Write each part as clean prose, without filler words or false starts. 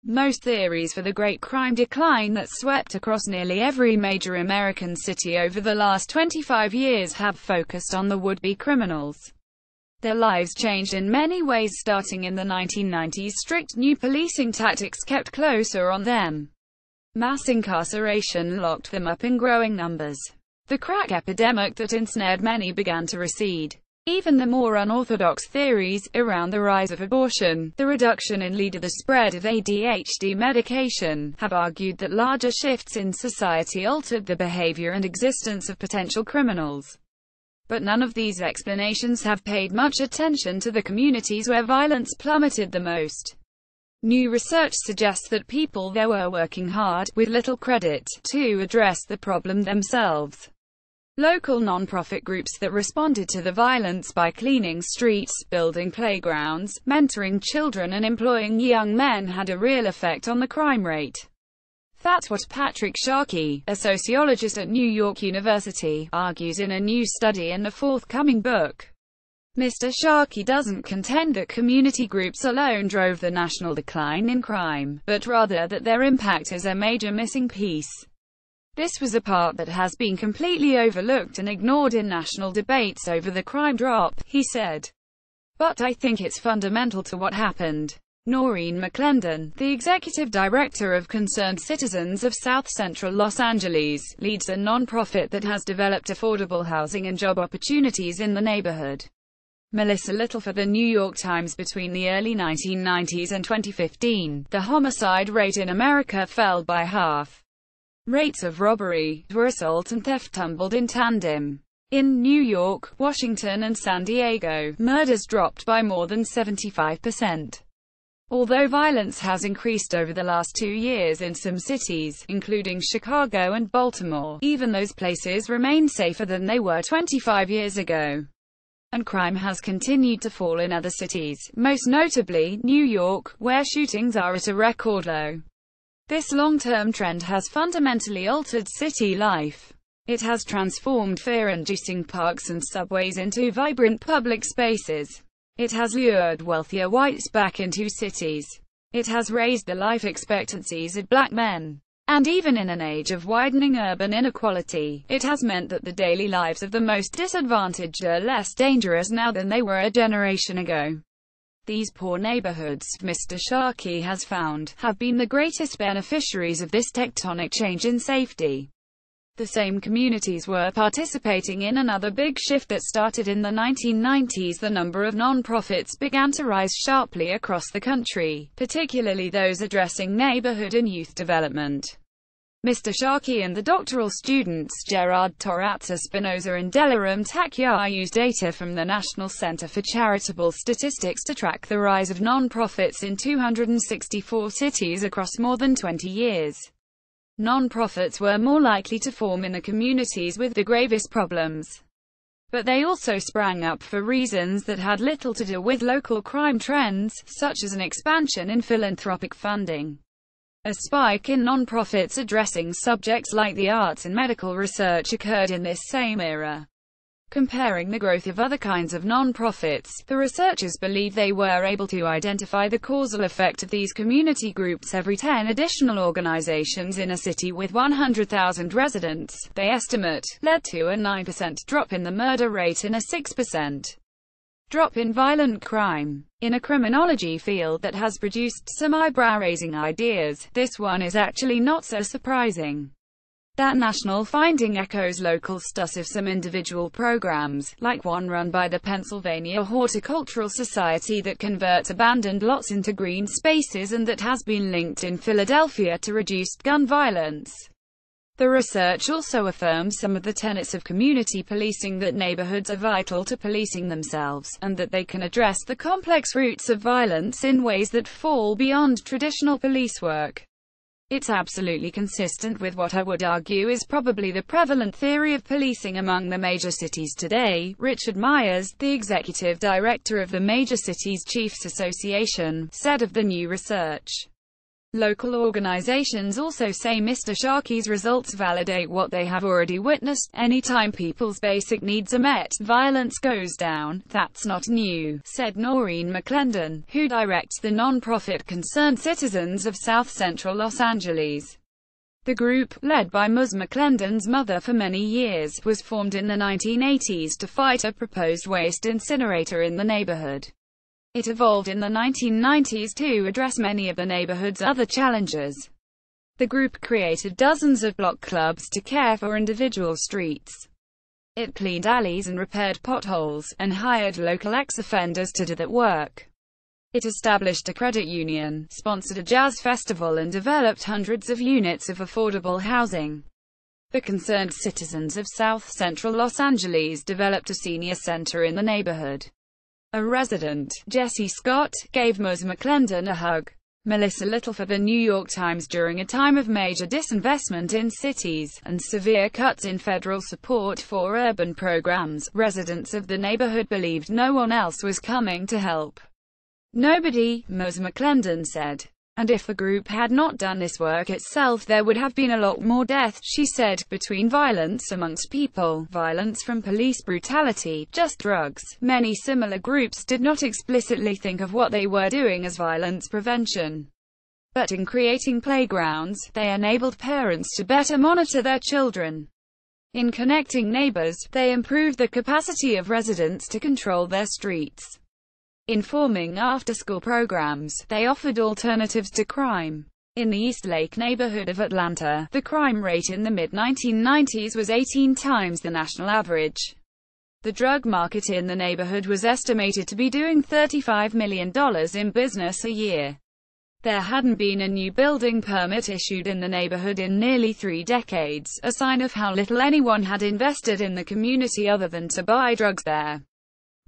Most theories for the great crime decline that swept across nearly every major American city over the last 25 years have focused on the would-be criminals. Their lives changed in many ways starting in the 1990s. Strict new policing tactics kept closer on them. Mass incarceration locked them up in growing numbers. The crack epidemic that ensnared many began to recede. Even the more unorthodox theories around the rise of abortion, the reduction in lead, or the spread of ADHD medication, have argued that larger shifts in society altered the behavior and existence of potential criminals. But none of these explanations have paid much attention to the communities where violence plummeted the most. New research suggests that people there were working hard, with little credit, to address the problem themselves. Local non-profit groups that responded to the violence by cleaning streets, building playgrounds, mentoring children and employing young men had a real effect on the crime rate. That's what Patrick Sharkey, a sociologist at New York University, argues in a new study in a forthcoming book. Mr. Sharkey doesn't contend that community groups alone drove the national decline in crime, but rather that their impact is a major missing piece. This was a part that has been completely overlooked and ignored in national debates over the crime drop, he said. But I think it's fundamental to what happened. Noreen McClendon, the executive director of Concerned Citizens of South Central Los Angeles, leads a non-profit that has developed affordable housing and job opportunities in the neighborhood. Melissa Little for The New York Times. Between the early 1990s and 2015, the homicide rate in America fell by half. Rates of robbery, assault and theft tumbled in tandem. In New York, Washington and San Diego, murders dropped by more than 75%. Although violence has increased over the last 2 years in some cities, including Chicago and Baltimore, even those places remain safer than they were 25 years ago. And crime has continued to fall in other cities, most notably New York, where shootings are at a record low. This long-term trend has fundamentally altered city life. It has transformed fear-inducing parks and subways into vibrant public spaces. It has lured wealthier whites back into cities. It has raised the life expectancies of black men. And even in an age of widening urban inequality, it has meant that the daily lives of the most disadvantaged are less dangerous now than they were a generation ago. These poor neighborhoods, Mr. Sharkey has found, have been the greatest beneficiaries of this tectonic change in safety. The same communities were participating in another big shift that started in the 1990s. The number of non-profits began to rise sharply across the country, particularly those addressing neighborhood and youth development. Mr. Sharkey and the doctoral students Gerard Torazza Spinoza and Delaram Takyar used data from the National Center for Charitable Statistics to track the rise of non-profits in 264 cities across more than 20 years. Non-profits were more likely to form in the communities with the gravest problems. But they also sprang up for reasons that had little to do with local crime trends, such as an expansion in philanthropic funding. A spike in non-profits addressing subjects like the arts and medical research occurred in this same era. Comparing the growth of other kinds of non-profits, the researchers believe they were able to identify the causal effect of these community groups. Every 10 additional organizations in a city with 100,000 residents, they estimate, led to a 9% drop in the murder rate and a 6% drop in violent crime. In a criminology field that has produced some eyebrow-raising ideas, this one is actually not so surprising. That national finding echoes local studies of some individual programs, like one run by the Pennsylvania Horticultural Society that converts abandoned lots into green spaces and that has been linked in Philadelphia to reduced gun violence. The research also affirms some of the tenets of community policing, that neighborhoods are vital to policing themselves, and that they can address the complex roots of violence in ways that fall beyond traditional police work. It's absolutely consistent with what I would argue is probably the prevalent theory of policing among the major cities today, Richard Myers, the executive director of the Major Cities Chiefs Association, said of the new research. Local organizations also say Mr. Sharkey's results validate what they have already witnessed. Anytime people's basic needs are met, violence goes down. That's not new, said Noreen McClendon, who directs the non-profit Concerned Citizens of South Central Los Angeles. The group, led by Ms. McClendon's mother for many years, was formed in the 1980s to fight a proposed waste incinerator in the neighborhood. It evolved in the 1990s to address many of the neighborhood's other challenges. The group created dozens of block clubs to care for individual streets. It cleaned alleys and repaired potholes, and hired local ex-offenders to do that work. It established a credit union, sponsored a jazz festival and developed hundreds of units of affordable housing. The Concerned Citizens of South Central Los Angeles developed a senior center in the neighborhood. A resident, Jesse Scott, gave Ms. McClendon a hug. Melissa Little for the New York Times. During a time of major disinvestment in cities, and severe cuts in federal support for urban programs, residents of the neighborhood believed no one else was coming to help. Nobody, Ms. McClendon said. And if the group had not done this work itself, there would have been a lot more death, she said, between violence amongst people, violence from police brutality, just drugs. Many similar groups did not explicitly think of what they were doing as violence prevention. But in creating playgrounds, they enabled parents to better monitor their children. In connecting neighbors, they improved the capacity of residents to control their streets. In forming after-school programs, they offered alternatives to crime. In the East Lake neighborhood of Atlanta, the crime rate in the mid-1990s was 18 times the national average. The drug market in the neighborhood was estimated to be doing $35 million in business a year. There hadn't been a new building permit issued in the neighborhood in nearly 3 decades, a sign of how little anyone had invested in the community other than to buy drugs there.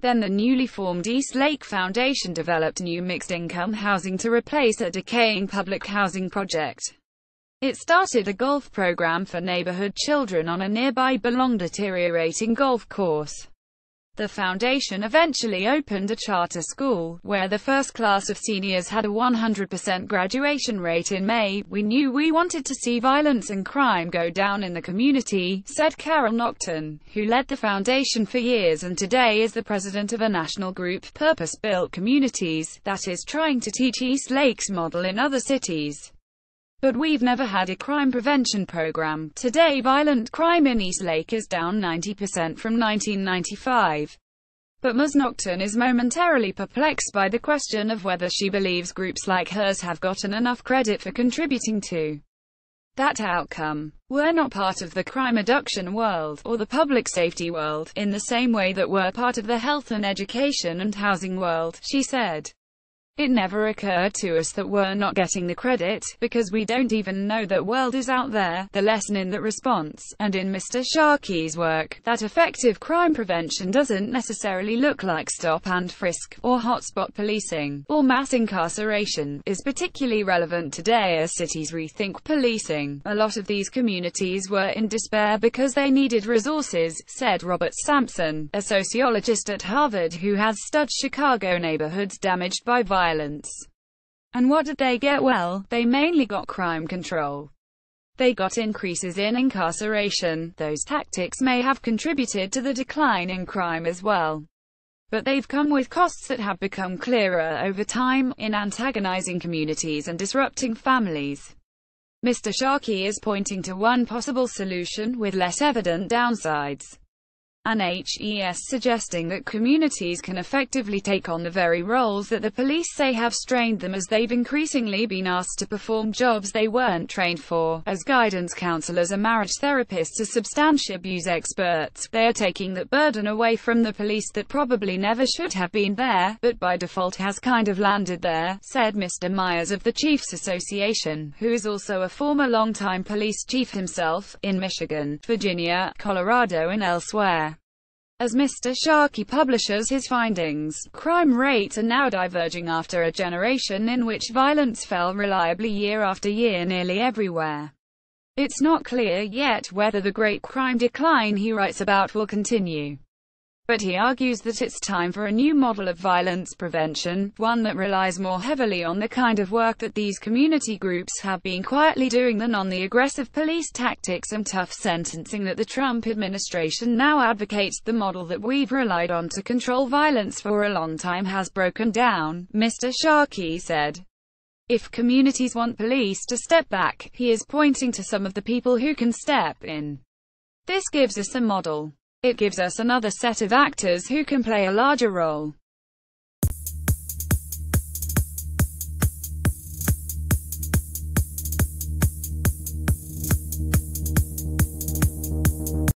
Then the newly formed East Lake Foundation developed new mixed-income housing to replace a decaying public housing project. It started a golf program for neighborhood children on a nearby but long-deteriorating golf course. The foundation eventually opened a charter school, where the first class of seniors had a 100% graduation rate in May. We knew we wanted to see violence and crime go down in the community, said Carol Nocton, who led the foundation for years and today is the president of a national group, Purpose-Built Communities, that is trying to teach East Lake's model in other cities. But we've never had a crime prevention program. Today violent crime in East Lake is down 90% from 1995. But Ms. Nocton is momentarily perplexed by the question of whether she believes groups like hers have gotten enough credit for contributing to that outcome. We're not part of the crime reduction world, or the public safety world, in the same way that we're part of the health and education and housing world, she said. It never occurred to us that we're not getting the credit, because we don't even know that world is out there. The lesson in that response, and in Mr. Sharkey's work, that effective crime prevention doesn't necessarily look like stop and frisk, or hotspot policing, or mass incarceration, is particularly relevant today as cities rethink policing. A lot of these communities were in despair because they needed resources, said Robert Sampson, a sociologist at Harvard who has studied Chicago neighborhoods damaged by violence. And what did they get? Well, they mainly got crime control. They got increases in incarceration. Those tactics may have contributed to the decline in crime as well. But they've come with costs that have become clearer over time, in antagonizing communities and disrupting families. Mr. Sharkey is pointing to one possible solution, with less evident downsides. And HES suggesting that communities can effectively take on the very roles that the police say have strained them, as they've increasingly been asked to perform jobs they weren't trained for. As guidance counselors or marriage therapists or substance abuse experts, they are taking that burden away from the police that probably never should have been there, but by default has kind of landed there, said Mr. Myers of the Chiefs Association, who is also a former longtime police chief himself, in Michigan, Virginia, Colorado and elsewhere. As Mr. Sharkey publishes his findings, crime rates are now diverging after a generation in which violence fell reliably year after year nearly everywhere. It's not clear yet whether the great crime decline he writes about will continue. But he argues that it's time for a new model of violence prevention, one that relies more heavily on the kind of work that these community groups have been quietly doing than on the aggressive police tactics and tough sentencing that the Trump administration now advocates. The model that we've relied on to control violence for a long time has broken down, Mr. Sharkey said. If communities want police to step back, he is pointing to some of the people who can step in. This gives us a model. It gives us another set of actors who can play a larger role.